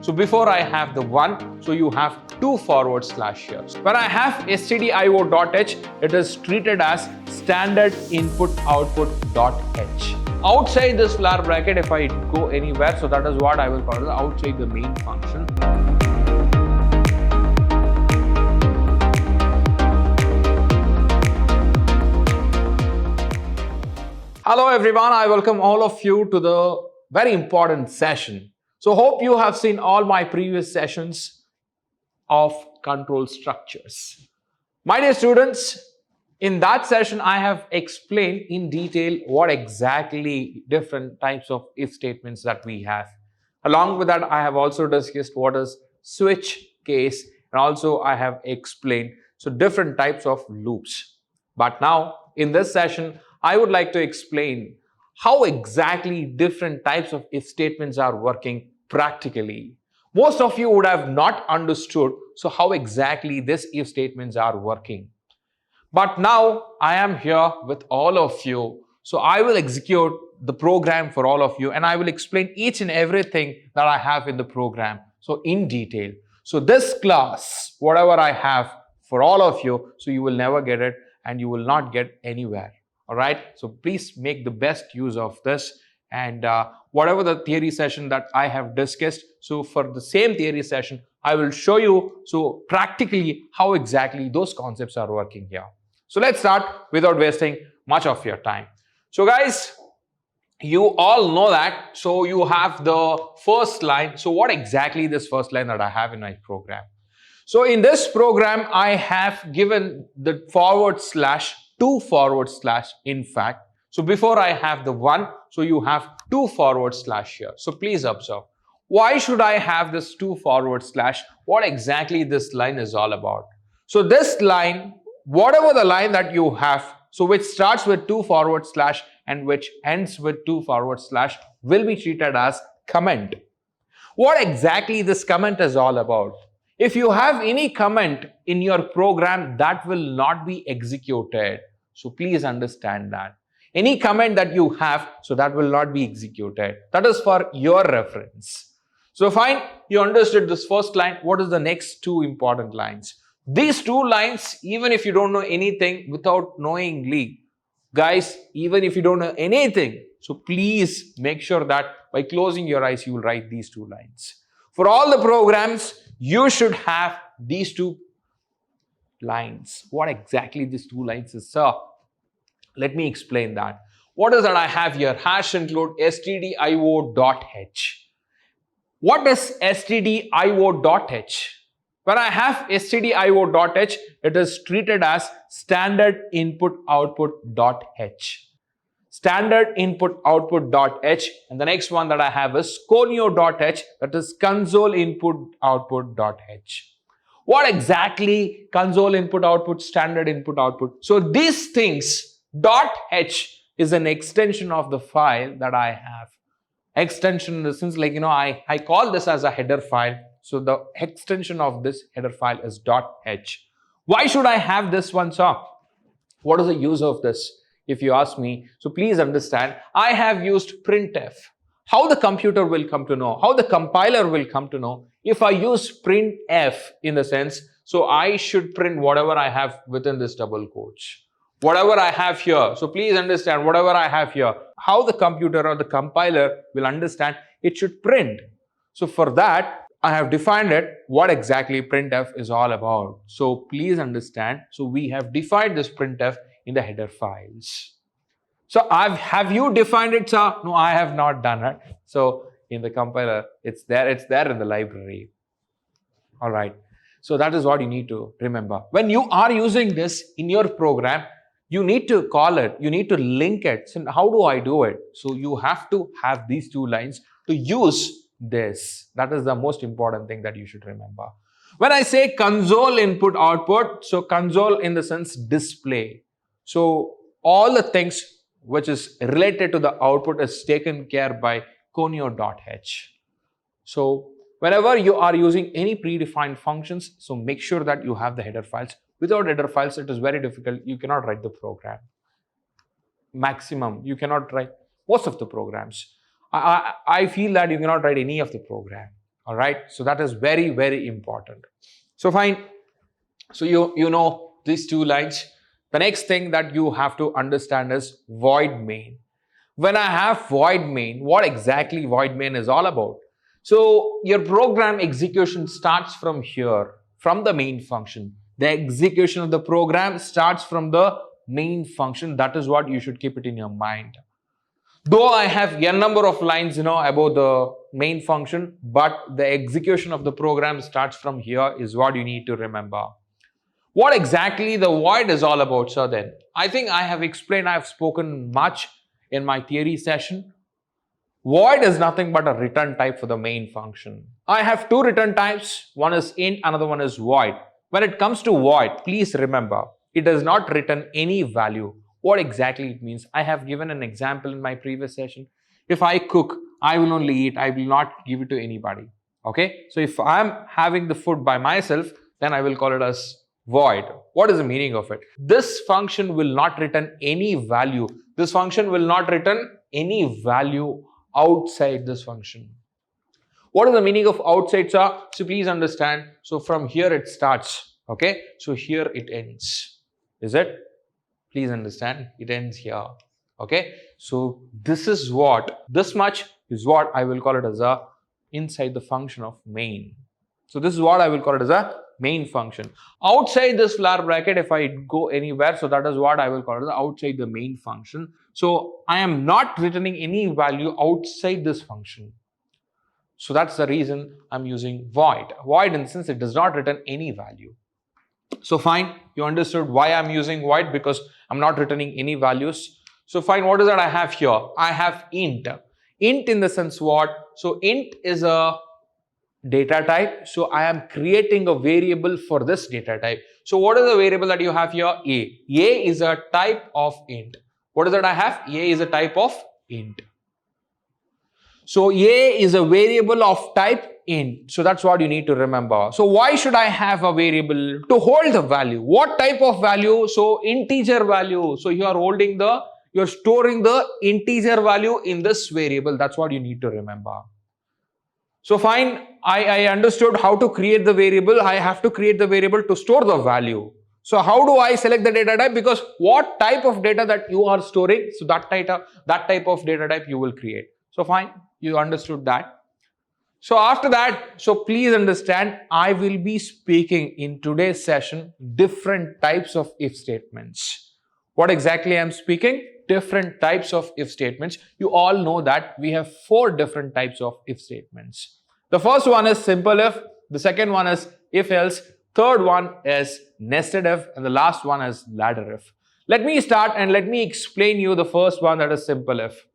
So before I have the 1, so you have 2 forward slash here. When I have stdio.h, it is treated as standard input output.h. Outside this flower bracket, if I go anywhere, so that is what I will call it outside the main function. Hello everyone, I welcome all of you to the very important session. So hope you have seen all my previous sessions of control structures. My dear students, in that session I have explained in detail what exactly different types of if statements that we have. Along with that, I have also discussed what is switch case, and also I have explained so different types of loops. But now in this session, I would like to explain how exactly different types of if statements are working practically. Most of you would have not understood so how exactly these if statements are working. But now I am here with all of you, so I will execute the program for all of you and I will explain each and everything that I have in the program, so in detail. So this class, whatever I have for all of you, so you will never get it and you will not get anywhere. All right, so please make the best use of this, and whatever the theory session that I have discussed, so for the same theory session I will show you so practically how exactly those concepts are working here. So let's start without wasting much of your time. So guys, you all know that, so you have the first line. So what exactly this first line that I have in my program? So in this program I have given the forward slash, 2 forward slash in fact. So before I have the 1, so you have 2 forward slash here. So please observe. Why should I have this 2 forward slash? What exactly this line is all about? So this line, whatever the line that you have, so which starts with 2 forward slash and which ends with 2 forward slash will be treated as comment. What exactly this comment is all about? If you have any comment in your program, that will not be executed. So please understand that. Any comment that you have, so that will not be executed. That is for your reference. So fine, you understood this first line. What is the next 2 important lines? These 2 lines, even if you don't know anything, without knowingly, guys, even if you don't know anything, so please make sure that by closing your eyes, you will write these 2 lines. For all the programs, you should have these 2 lines. What exactly these 2 lines is, sir? Let me explain that. What is that I have here? Hash include stdio.h. What is stdio.h? When I have stdio.h, it is treated as standard input output.h. Standard input output.h, and the next one that I have is conio.h, that is console input output.h. What exactly console input output, standard input output? So these things, .h is an extension of the file that I have. Extension in the sense like, I call this as a header file. So the extension of this header file is .h. Why should I have this one, sir? What is the use of this, if you ask me? So please understand, I have used printf. How the computer will come to know, how the compiler will come to know, if I use printf in the sense, so I should print whatever I have within this double quotes. Whatever I have here, so please understand, whatever I have here, how the computer or the compiler will understand, it should print. So for that, I have defined it, what exactly printf is all about. So please understand, so we have defined this printf in the header files. So have you defined it, sir? No, I have not done it. So in the compiler, it's there in the library. All right. So that is what you need to remember. When you are using this in your program, you need to call it, you need to link it. So how do I do it? So you have to have these 2 lines to use this. That is the most important thing that you should remember. When I say console input output, so console in the sense display. So all the things which is related to the output is taken care by conio.h. So whenever you are using any predefined functions, so make sure that you have the header files. Without header files, it is very difficult. You cannot write the program. Maximum, you cannot write most of the programs. I feel that you cannot write any of the program. All right. So that is very, very important. So fine. So you know these two lines. The next thing that you have to understand is void main. When I have void main, what exactly void main is all about? So your program execution starts from here, from the main function. The execution of the program starts from the main function. That is what you should keep it in your mind. Though I have n number of lines, about the main function, but the execution of the program starts from here is what you need to remember. What exactly the void is all about, sir, then? I think I have explained, I have spoken much in my theory session. Void is nothing but a return type for the main function. I have two return types. One is int, another one is void. When it comes to void, please remember, it does not return any value. What exactly it means? I have given an example in my previous session. If I cook, I will only eat. I will not give it to anybody. Okay? So if I'm having the food by myself, then I will call it as void. What is the meaning of it? This function will not return any value. This function will not return any value outside this function. What is the meaning of outside, sir? So please understand. So from here it starts. Okay? So here it ends. Is it? Please understand. It ends here. Okay? So this is what, this much is what I will call it as a inside the function of main. So this is what I will call it as a main function. Outside this flower bracket, if I go anywhere, so that is what I will call it as outside the main function. So I am not returning any value outside this function. So that's the reason I'm using void. Void in the sense it does not return any value. So fine, you understood why I'm using void, because I'm not returning any values. So fine, what is that I have here? I have int. Int in the sense what? So int is a data type. So I am creating a variable for this data type. So what is the variable that you have here? A. A is a type of int. What is that I have? A is a type of int. So A is a variable of type int. So that's what you need to remember. So why should I have a variable? To hold the value. What type of value? So integer value. So you are holding you're storing the integer value in this variable. That's what you need to remember. So fine, I understood how to create the variable. I have to create the variable to store the value. So how do I select the data type? Because what type of data that you are storing, so that type of data type you will create. So fine, you understood that. So after that, so please understand, I will be speaking in today's session different types of if statements. What exactly I'm speaking? Different types of if statements. You all know that we have 4 different types of if statements. The first one is simple if, the second one is if else, third one is nested if, and the last one is ladder if. Let me start and let me explain you the first one, that is simple if.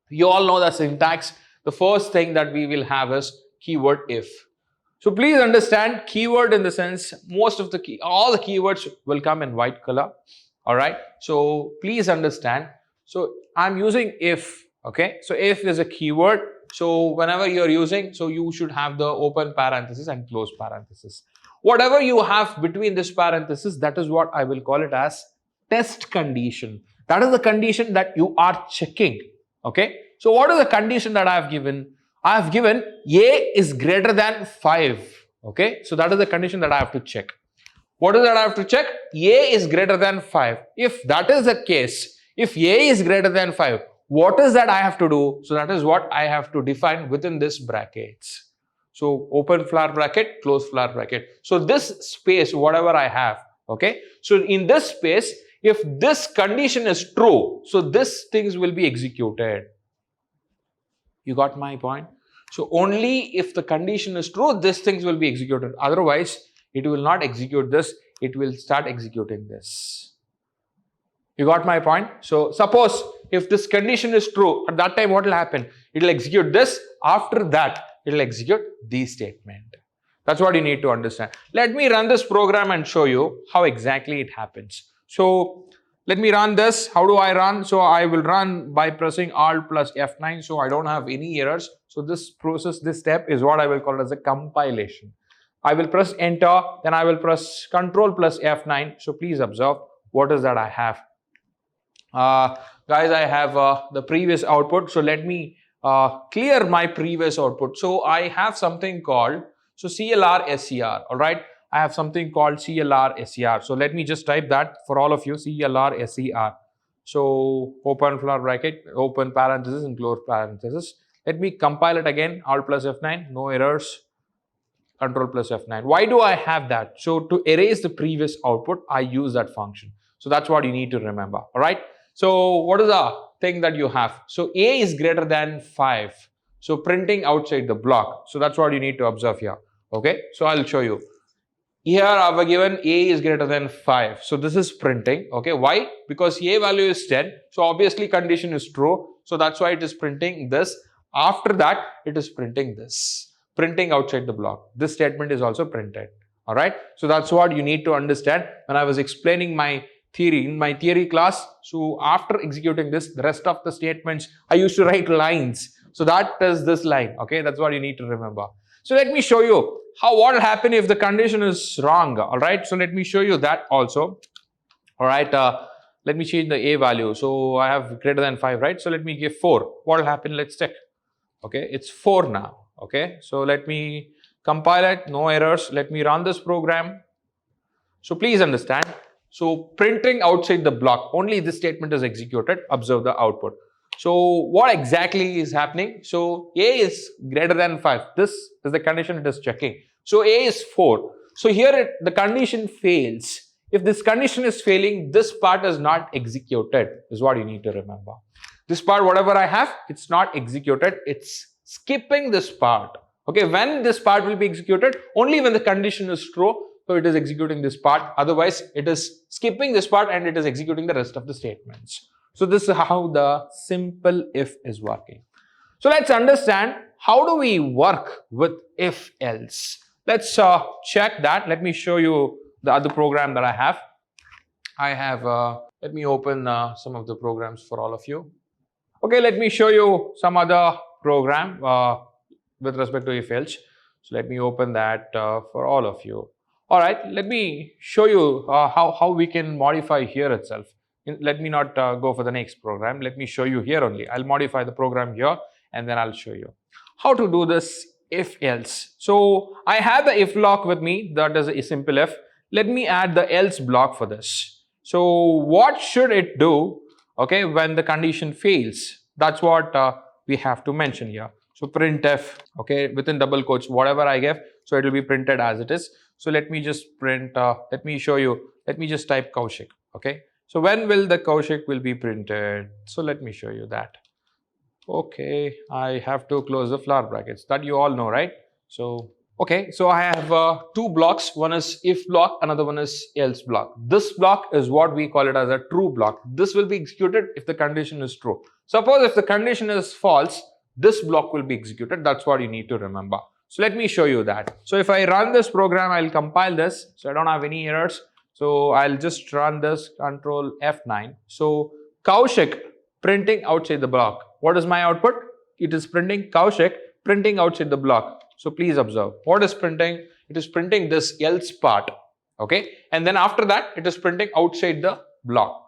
You all know the syntax. The first thing that we will have is keyword if. So please understand, keyword in the sense, all the keywords will come in white color. All right. So please understand. So I'm using if. Okay. So if is a keyword. So whenever you're using, so you should have the open parenthesis and close parenthesis. Whatever you have between this parenthesis, that is what I will call it as test condition. That is the condition that you are checking. Okay. So what is the condition that I have given? I have given A is greater than 5. Okay. So that is the condition that I have to check. What is that I have to check? A is greater than 5. If that is the case, if A is greater than 5, what is that I have to do? So that is what I have to define within this brackets. So open flower bracket, close flower bracket. So this space, whatever I have, okay. So in this space, if this condition is true, so this things will be executed. You got my point? So only if the condition is true, these things will be executed. Otherwise, it will not execute this. It will start executing this. You got my point? So suppose if this condition is true, at that time what will happen? It will execute this. After that, it will execute this statement. That's what you need to understand. Let me run this program and show you how exactly it happens. So let me run this. How do I run? So I will run by pressing Alt plus F9. So I don't have any errors. So this process, this step is what I will call as a compilation. I will press enter, then I will press Control plus F9. So please observe what is that I have. Guys, I have the previous output. So let me clear my previous output. So I have something called CLR SCR. All right, I have something called CLR SCR. So let me just type that for all of you, CLR SCR. So open flower bracket, open parenthesis and close parenthesis. Let me compile it again. Alt plus F9, no errors. Control plus F9. Why do I have that? So to erase the previous output, I use that function. So that's what you need to remember. All right. So what is the thing that you have? So A is greater than 5. So printing outside the block. So that's what you need to observe here. Okay. So I'll show you. Here I have given A is greater than 5. So this is printing. Okay. Why? Because A value is 10. So obviously condition is true. So that's why it is printing this. After that, it is printing this. Printing outside the block. This statement is also printed. All right. So that's what you need to understand when I was explaining my theory in my theory class. So after executing this, the rest of the statements, I used to write lines. So that is this line. Okay. That's what you need to remember. So let me show you what will happen if the condition is wrong. All right. So let me show you that also. All right. Let me change the A value. So I have greater than 5, right? So let me give 4. What will happen? Let's check. Okay. It's 4 now. Okay, so let me compile it, no errors. Let me run this program. So please understand. So printing outside the block, only this statement is executed. Observe the output. So what exactly is happening? So A is greater than 5. This is the condition it is checking. So A is 4. So here the condition fails. If this condition is failing, this part is not executed, is what you need to remember. This part, whatever I have, it's not executed. It's skipping this part. Okay, when this part will be executed? Only when the condition is true. So it is executing this part. Otherwise, it is skipping this part and it is executing the rest of the statements. So this is how the simple if is working. So let's understand how do we work with if else. Let's check that. Let me show you the other program that I have. Let me open some of the programs for all of you. Okay, let me show you some other program with respect to if else. So let me open that for all of you. All right, let me show you how we can modify here itself. Let me not go for the next program. Let me show you here only. I'll modify the program here and then I'll show you how to do this if else. So I have the if block with me. That is a simple if. Let me add the else block for this. So what should it do? Okay, when the condition fails, that's what we have to mention here. So printf, okay, within double quotes, whatever I give, so it will be printed as it is. So let me just print, let me show you, let me just type Kaushik, okay. So when will the Kaushik will be printed? So let me show you that. Okay, I have to close the flower brackets, that you all know, right? So, okay, so I have two blocks. One is if block, another one is else block. This block is what we call it as a true block. This will be executed if the condition is true. Suppose if the condition is false, this block will be executed. That's what you need to remember. So let me show you that. So if I run this program, I'll compile this. So I don't have any errors. So I'll just run this, control F9. So Kaushik printing outside the block. What is my output? It is printing Kaushik printing outside the block. So please observe. What is printing? It is printing this else part. Okay. And then after that, it is printing outside the block.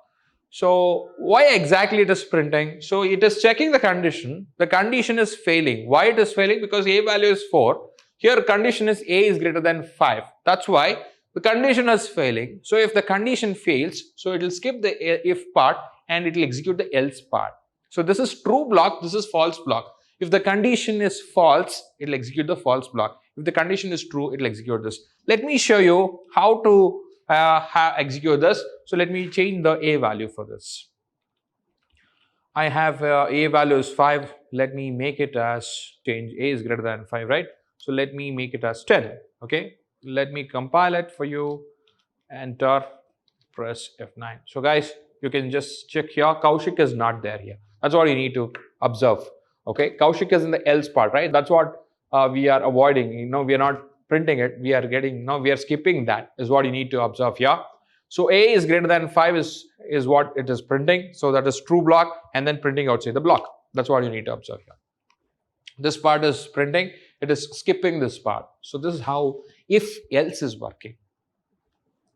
So why exactly it is printing? So it is checking the condition. The condition is failing. Why it is failing? Because A value is 4. Here condition is A is greater than 5. That's why the condition is failing. So if the condition fails, so it will skip the if part and it will execute the else part. So this is true block. This is false block. If the condition is false, it will execute the false block. If the condition is true, it will execute this. Let me show you how to execute this. So let me change the A value for this. I have A value is 5. Let me make it as change. A is greater than 5, right? So let me make it as 10. Okay. Let me compile it for you. Enter. Press F9. So guys, you can just check here. Kaushik is not there here. That's what you need to observe. Okay. Kaushik is in the else part, right? That's what we are avoiding. You know, we are not printing it. We are getting, no, we are skipping that is what you need to observe here. So A is greater than 5 is what it is printing. So that is true block and then printing outside the block. That's what you need to observe here. This part is printing. It is skipping this part. So this is how if else is working.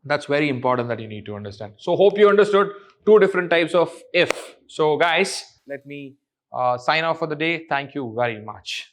That's very important that you need to understand. So hope you understood two different types of if. So guys, let me sign off for the day. Thank you very much.